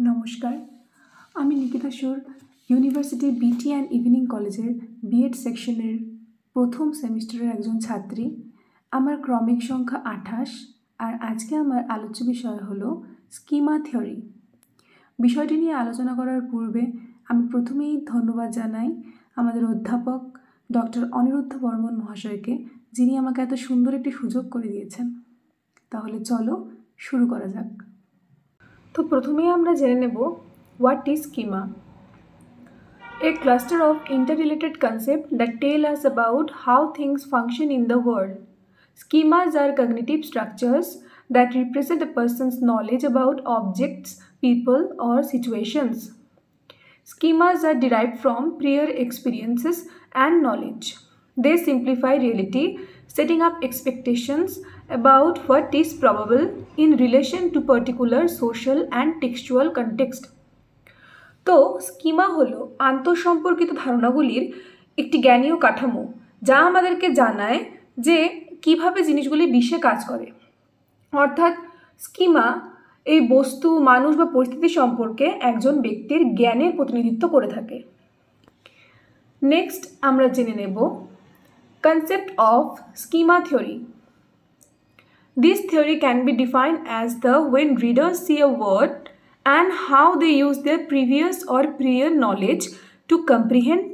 নমস্কার, আমি নিকিতা সুর ইউনিভার্সিটি বিটি অ্যান্ড ইভিনিং কলেজের বিএড সেকশনের প্রথম সেমিস্টারের একজন ছাত্রী। আমার ক্রমিক সংখ্যা 28, আর আজকে আমার আলোচ্য বিষয় হলো স্কিমা থিওরি। বিষয়টি নিয়ে আলোচনা করার পূর্বে আমি প্রথমেই ধন্যবাদ জানাই আমাদের অধ্যাপক ডক্টর অনিরুদ্ধ বর্মন মহাশয়কে, যিনি আমাকে এত সুন্দর একটি সুযোগ করে দিয়েছেন। তাহলে চলো শুরু করা যাক। তো প্রথমেই আমরা জেনে নেব what is schema. A cluster of interrelated concepts that tell us about how things function in the world. Schemas are cognitive structures that represent a person's knowledge about objects, people, or situations. Schemas are derived from prior experiences and knowledge. They simplify reality, setting up expectations about what is probable in relation to particular social and textual context. তো schema হলো আন্তঃসম্পর্কিত ধারণাগুলির একটি জ্ঞানীয় কাঠামো, যা আমাদেরকে জানায় যে কিভাবে জিনিসগুলি বিশ্বে কাজ করে। অর্থাৎ স্কিমা এই বস্তু, মানুষ বা পরিস্থিতি সম্পর্কে একজন ব্যক্তির জ্ঞানের প্রতিনিধিত্ব করে থাকে। নেক্সট আমরা জেনে নেব concept of schema theory. This theory can be defined as the when readers see a word and how they use their previous or prior knowledge to comprehend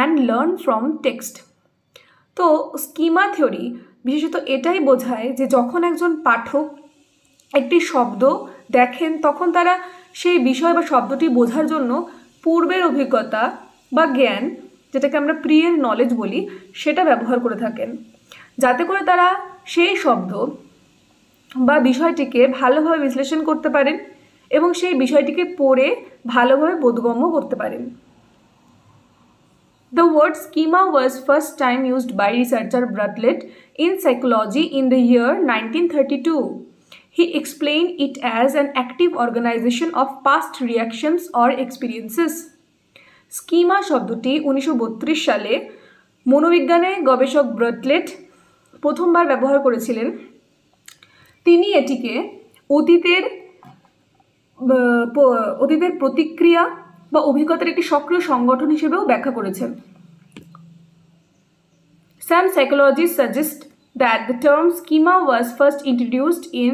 and learn from text. তো schema theory বিশেষত এটাই বোঝায় যে যখন একজন পাঠক একটি শব্দ দেখেন, তখন তারা সেই বিষয় বা শব্দটি বোঝার জন্য পূর্বের অভিজ্ঞতা বা জ্ঞান, যেটাকে আমরা প্রিয়র নলেজ বলি, সেটা ব্যবহার করে থাকেন, যাতে করে তারা সেই শব্দ বা বিষয়টিকে ভালোভাবে বিশ্লেষণ করতে পারেন এবং সেই বিষয়টিকে পড়ে ভালোভাবে বোধগম্য করতে পারেন। The word schema was first time used by researcher Bartlett in psychology in the year 1932. He explained it as an active organization of past reactions or experiences. Schema শব্দটি 1932 সালে মনোবিজ্ঞানে গবেষক ব্রাটলেট প্রথমবার ব্যবহার করেছিলেন। তিনি এটিকে অতীতের প্রতিক্রিয়া বা অভিজ্ঞতার একটি সক্রিয় সংগঠন হিসেবেও ব্যাখ্যা করেছেন। Some psychologists suggest that the term schema was first introduced in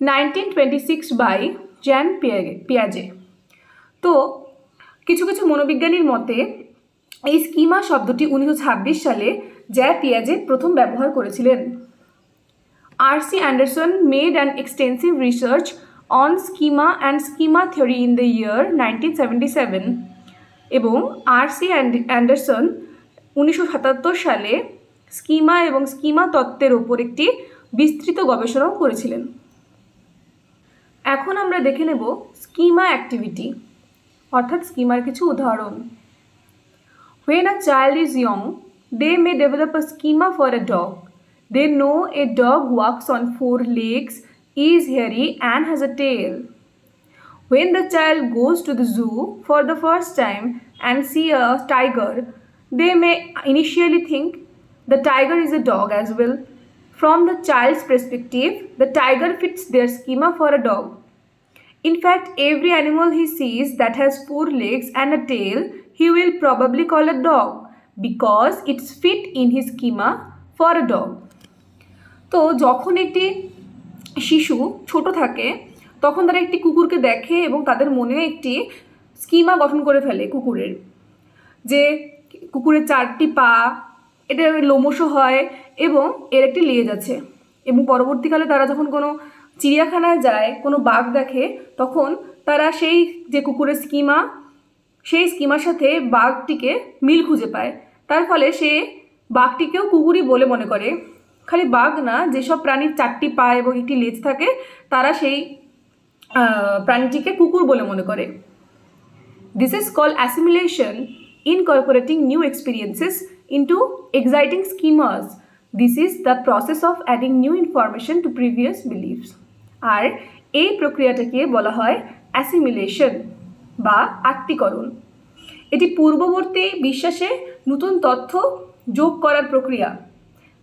1926 by Jean Piaget. তো কিছু কিছু মনোবিজ্ঞানীর মতে এই স্কিমা শব্দটি 1926 সালে জ্যান পিয়াজেট প্রথম ব্যবহার করেছিলেন। R.C. Anderson made an extensive research on schema and schema theory in the year 1977 এবং R.C. Anderson 1977 সালে স্কিমা এবং স্কিমা তত্ত্বের ওপর একটি বিস্তৃত গবেষণাও করেছিলেন। এখন আমরা দেখে নেব স্কিমা অ্যাক্টিভিটি, অর্থাৎ স্কিমার কিছু উদাহরণ। When a child is young, they may develop a schema for a dog. They know a dog walks on 4 legs, is hairy and has a tail. When the child goes to the zoo for the first time and see a tiger, they may initially think the tiger is a dog as well. From the child's perspective, the tiger fits their schema for a dog. In fact, every animal he sees that has 4 legs and a tail, he will probably call a dog because it's fit in his schema for a dog. তো যখন একটি শিশু ছোট থাকে, তখন তারা একটি কুকুরকে দেখে এবং তাদের মনে একটি স্কিমা গঠন করে ফেলে কুকুরের, যে কুকুরের 4টি পা, এটা লোমশও হয় এবং এর একটি লেজ আছে। এবং পরবর্তীকালে তারা যখন কোনো চিড়িয়াখানায় যায়, কোনো বাঘ দেখে, তখন তারা সেই যে কুকুরের স্কিমা, সেই স্কিমার সাথে বাঘটিকে মিল খুঁজে পায়। তার ফলে সে বাঘটিকেও কুকুরই বলে মনে করে। খালি বাঘ না, যেসব প্রাণীর 4টি পা এবং একটি লেজ থাকে, তারা সেই প্রাণীটিকে কুকুর বলে মনে করে। This is called assimilation, incorporating new experiences into exciting schemas. This is the process of adding new information to previous beliefs. আর এই প্রক্রিয়াটাকে বলা হয় অ্যাসিমিলেশন বা আত্মীকরণ। এটি পূর্ববর্তী বিশ্বাসে নতুন তথ্য যোগ করার প্রক্রিয়া,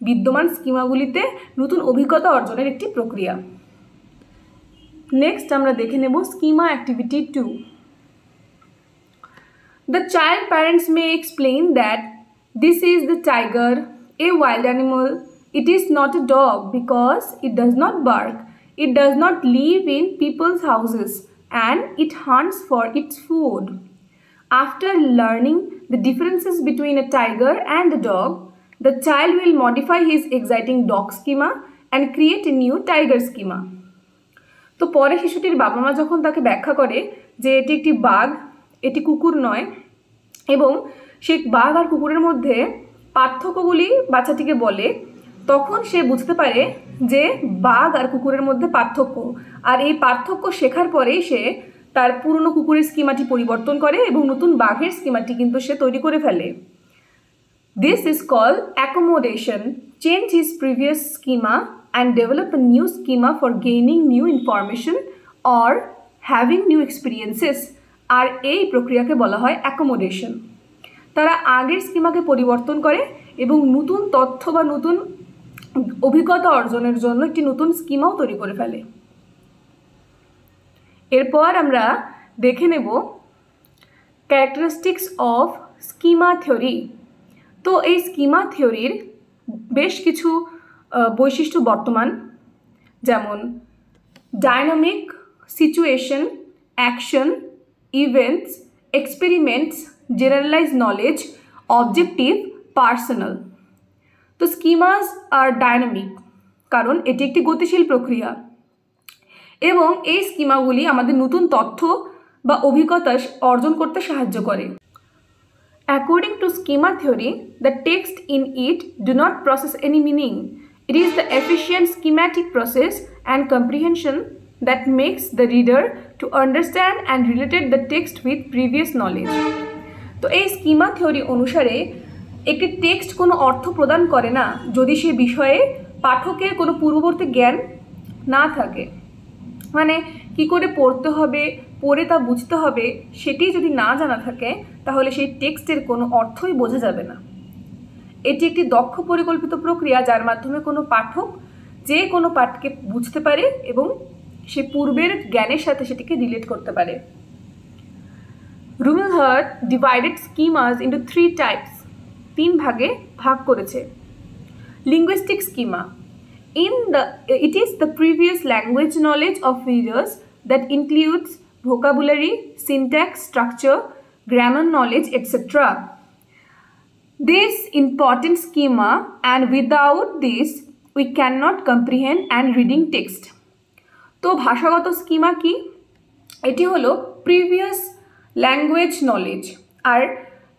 বিদ্যমান স্কিমাগুলিতে নতুন অভিজ্ঞতা অর্জনের একটি প্রক্রিয়া। নেক্সট আমরা দেখে নেব schema activity 2. The child parents may explain that this is the tiger, a wild animal. It is not a dog because it does not bark. It does not live in people's houses and it hunts for its food. After learning the differences between a tiger and a dog, the child will modify his exciting dog schema and create a new tiger schema. তো পরে শিশুটির বাবা মা যখন তাকে ব্যাখ্যা করে যে এটি একটি বাঘ, এটি কুকুর নয়, এবং সেই বাঘ আর কুকুরের মধ্যে পার্থক্যগুলি বাচ্চাটিকে বলে, তখন সে বুঝতে পারে যে বাঘ আর কুকুরের মধ্যে পার্থক্য, আর এই পার্থক্য শেখার পরেই সে তার পুরনো কুকুরের স্কিমাটি পরিবর্তন করে এবং নতুন বাঘের স্কিমাটি কিন্তু সে তৈরি করে ফেলে। This is called accommodation. Change his previous schema and develop a new schema for gaining new information or having new experiences. আর এই প্রক্রিয়াকে বলা হয় অ্যাকোমোডেশন। তারা আগের স্কিমাকে পরিবর্তন করে এবং নতুন তথ্য বা নতুন অভিজ্ঞতা অর্জনের জন্য একটি নতুন স্কিমাও তৈরি করে ফেলে। এরপর আমরা দেখে নেব ক্যারেক্টারিস্টিক্স অফ স্কিমা থিওরি। তো এই স্কিমা থিওরির বেশ কিছু বৈশিষ্ট্য বর্তমান, যেমন dynamic, situation, action, events, experiments, generalize knowledge, objective, personal. তো স্কিমাস আর ডাইনামিক, কারণ এটি একটি গতিশীল প্রক্রিয়া এবং এই স্কিমাগুলি আমাদের নতুন তথ্য বা অভিজ্ঞতা অর্জন করতে সাহায্য করে। According to schema theory, the text in it do not process any meaning. It is the efficient schematic process and comprehension that makes the reader to understand and relate the text with previous knowledge. তো এই schema theory অনুসারে একটি text কোনো অর্থ প্রদান করে না যদি সে বিষয়ে পাঠকের কোনো পূর্ববর্তী জ্ঞান না থাকে। মানে কি করে পড়তে হবে, পড়ে তা বুঝতে হবে, সেটি যদি না জানা থাকে তাহলে সেই টেক্সটের কোনো অর্থই বোঝা যাবে না। এটি একটি দক্ষ পরিকল্পিত প্রক্রিয়া যার মাধ্যমে কোনো পাঠক যে কোনো পাঠকে বুঝতে পারে এবং সে পূর্বের জ্ঞানের সাথে সেটিকে রিলেট করতে পারে। Rumelhart divided schemas into 3 types, 3 ভাগে ভাগ করেছে। Linguistic schema, it is the previous language knowledge of readers that includes vocabulary, syntax, structure, grammar knowledge, etc. This important schema, and without this we cannot comprehend and reading text. তো ভাষাগত schema কি? এটি হলো previous language knowledge, আর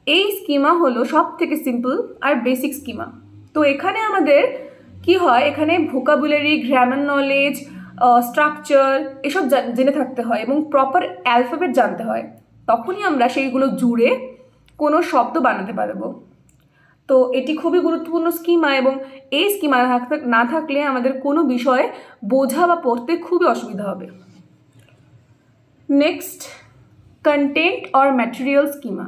এই schema হলো সব থেকে simple আর basic schema. তো এখানে আমাদের কি হয়, এখানে ভোকাবুলারি, গ্রামার নলেজ, স্ট্রাকচার এসব জেনে থাকতে হয় এবং প্রপার অ্যালফাবেট জানতে হয়, তখনই আমরা সেইগুলো জুড়ে কোনো শব্দ বানাতে পারবো। তো এটি খুবই গুরুত্বপূর্ণ স্কিমা এবং এই স্কিমা না থাকলে আমাদের কোনো বিষয়ে বোঝা বা পড়তে খুবই অসুবিধা হবে। Next, content or material schema.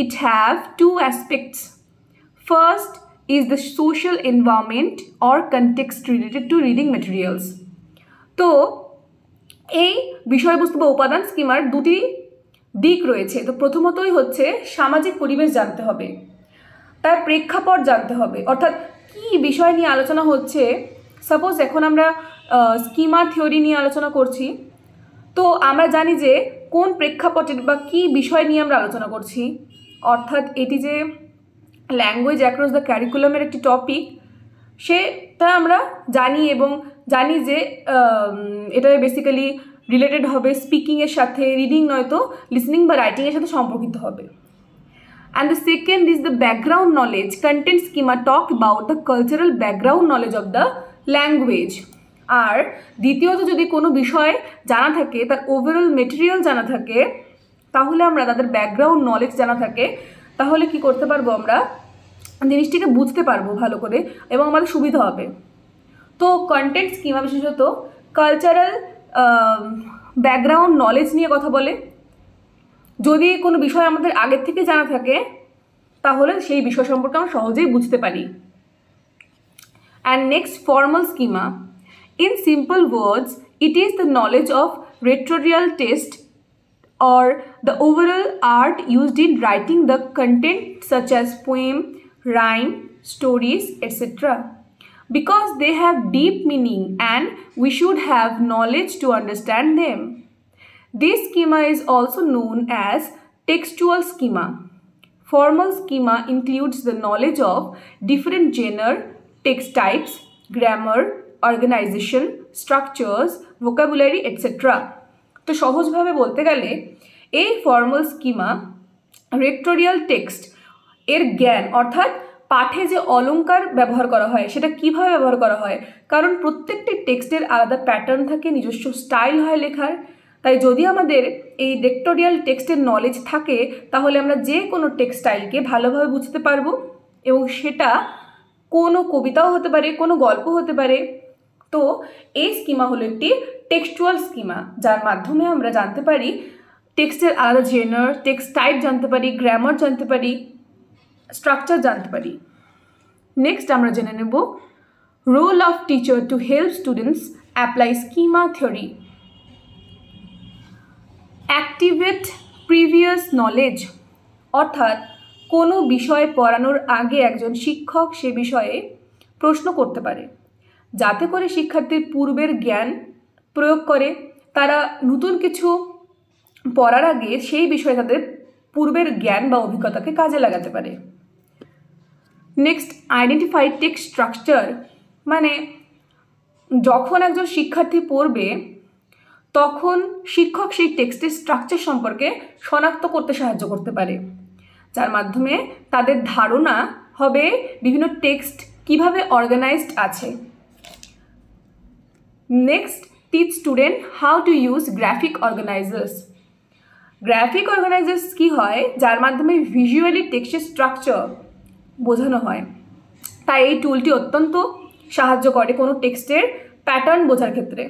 It have 2 aspects. First is the social environment or context related to reading materials. তো এই বিষয়বস্তু বা উপাদান স্কিমার 2টি দিক রয়েছে। তো প্রথমতই হচ্ছে সামাজিক পরিবেশ জানতে হবে, তার প্রেক্ষাপট জানতে হবে, অর্থাৎ কি বিষয় নিয়ে আলোচনা হচ্ছে। সাপোজ এখন আমরা স্কিমা থিওরি নিয়ে আলোচনা করছি, তো আমরা জানি যে কোন প্রেক্ষাপটের বা কি বিষয় নিয়ে আমরা আলোচনা করছি, অর্থাৎ এটি যে ল্যাঙ্গুয়েজ অ্যাক্রস দ্য ক্যারিকুলামের একটি টপিক সেটা আমরা জানি এবং জানি যে এটা বেসিক্যালি রিলেটেড হবে স্পিকিংয়ের সাথে, রিডিং নয়তো লিসনিং বা রাইটিংয়ের সাথে সম্পর্কিত হবে। And the second is the background knowledge. Content schema talk about the cultural background knowledge of the language. আর দ্বিতীয়ত যদি কোনো বিষয় জানা থাকে, তার ওভারঅল মেটেরিয়াল জানা থাকে, তাহলে আমরা তাদের ব্যাকগ্রাউন্ড নলেজ জানা থাকে, তাহলে কি করতে পারবো, আমরা জিনিসটিকে বুঝতে পারবো ভালো করে এবং আমাদের সুবিধা হবে। তো কন্টেন্ট স্কিমা বিশেষত কালচারাল ব্যাকগ্রাউন্ড নলেজ নিয়ে কথা বলে। যদি কোনো বিষয় আমাদের আগের থেকে জানা থাকে তাহলে সেই বিষয় সম্পর্কে আমরা সহজেই বুঝতে পারি। And next, formal schema. In simple words, It is the knowledge of rhetorical taste or the overall art used in writing the content such as poem, rhyme, stories, etc. Because they have deep meaning and we should have knowledge to understand them. This schema is also known as textual schema. Formal schema includes the knowledge of different genre, text types, grammar, organization, structures, vocabulary, etc. তো সহজভাবে বলতে গেলে এই formal schema রেক্টোরিয়াল text এর জ্ঞান অর্থাৎ পাঠে যে অলংকার ব্যবহার করা হয় সেটা কিভাবে ব্যবহার করা হয়, কারণ প্রত্যেকটি টেক্সটের আলাদা প্যাটার্ন থাকে, নিজস্ব স্টাইল হয় লেখার। তাই যদি আমাদের এই রেক্টোরিয়াল টেক্সটের নলেজ থাকে তাহলে আমরা যে কোনো টেক্সট স্টাইলকে ভালোভাবে বুঝতে পারবো এবং সেটা কোনো কবিতাও হতে পারে, কোনো গল্প হতে পারে। তো এই স্কিমা হলো একটি টেক্সচুয়াল স্কিমা, যার মাধ্যমে আমরা জানতে পারি টেক্সটের আলাদা জেনার, টেক্সট টাইপ জানতে পারি, গ্রামার জানতে পারি, স্ট্রাকচার জানতে পারি। নেক্সট আমরা জেনে নেব role of teacher to help students apply schema theory. Activate previous knowledge, অর্থাৎ কোনো বিষয় পড়ানোর আগে একজন শিক্ষক সে বিষয়ে প্রশ্ন করতে পারে যাতে করে শিক্ষার্থীর পূর্বের জ্ঞান প্রয়োগ করে তারা নতুন কিছু পড়ার আগে সেই বিষয়ে তাদের পূর্বের জ্ঞান বা অভিজ্ঞতাকে কাজে লাগাতে পারে। নেক্সট আইডেন্টিফাই টেক্সট স্ট্রাকচার, মানে যখন একজন শিক্ষার্থী পড়বে তখন শিক্ষক সেই টেক্সটের স্ট্রাকচার সম্পর্কে শনাক্ত করতে সাহায্য করতে পারে, যার মাধ্যমে তাদের ধারণা হবে বিভিন্ন টেক্সট কিভাবে অর্গানাইজড আছে। Next teach student how to use graphic organisers. Graphic organisers কী হয়, যার মাধ্যমে ভিজুয়ালি টেক্সটের স্ট্রাকচার বোঝানো হয়। তাই এই টুলটি অত্যন্ত সাহায্য করে কোনো টেক্সটের প্যাটার্ন বোঝার ক্ষেত্রে,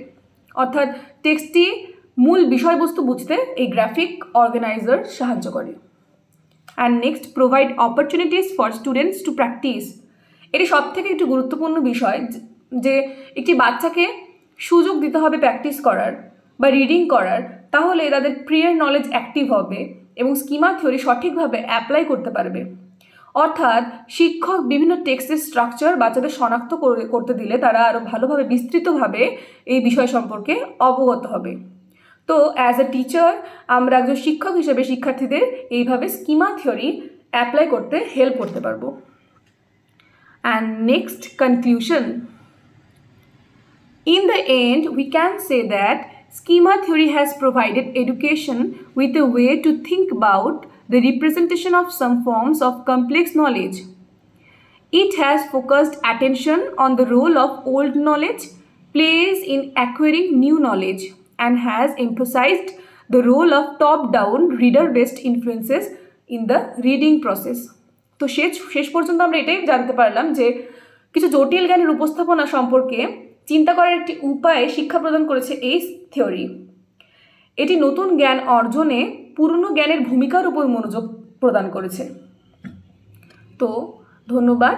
অর্থাৎ টেক্সটটি মূল বিষয়বস্তু বুঝতে এই গ্রাফিক অর্গানাইজার সাহায্য করে। And next provide opportunities for students to practice. এটি সবথেকে একটি গুরুত্বপূর্ণ বিষয় যে একটি বাচ্চাকে সুযোগ দিতে হবে প্র্যাকটিস করার বা রিডিং করার, তাহলে তাদের প্রিয়ার নলেজ অ্যাক্টিভ হবে এবং স্কিমা থিওরি সঠিকভাবে অ্যাপ্লাই করতে পারবে। অর্থাৎ শিক্ষক বিভিন্ন টেক্সটের স্ট্রাকচার বাচ্চাদের শনাক্ত করতে দিলে তারা আরও ভালোভাবে বিস্তৃতভাবে এই বিষয় সম্পর্কে অবগত হবে। তো অ্যাজ এ টিচার আমরা একজন শিক্ষক হিসেবে শিক্ষার্থীদের এইভাবে স্কিমা থিওরি অ্যাপ্লাই করতে হেল্প করতে পারবো। And next conclusion. In the end, we can say that schema theory has provided education with a way to think about the representation of some forms of complex knowledge. It has focused attention on the role of old knowledge plays in acquiring new knowledge and has emphasized the role of top-down reader-based influences in the reading process. তো শেষ পর্যন্ত আমরা এটাই জানতে পারলাম যে কিছু জটিল জ্ঞানের উপস্থাপনা সম্পর্কে চিন্তা করার একটি উপায়ে শিক্ষা প্রদান করেছে এই থিওরি। এটি নতুন জ্ঞান অর্জনে পুরনো জ্ঞানের ভূমিকার উপর মনোযোগ প্রদান করেছে। তো ধন্যবাদ।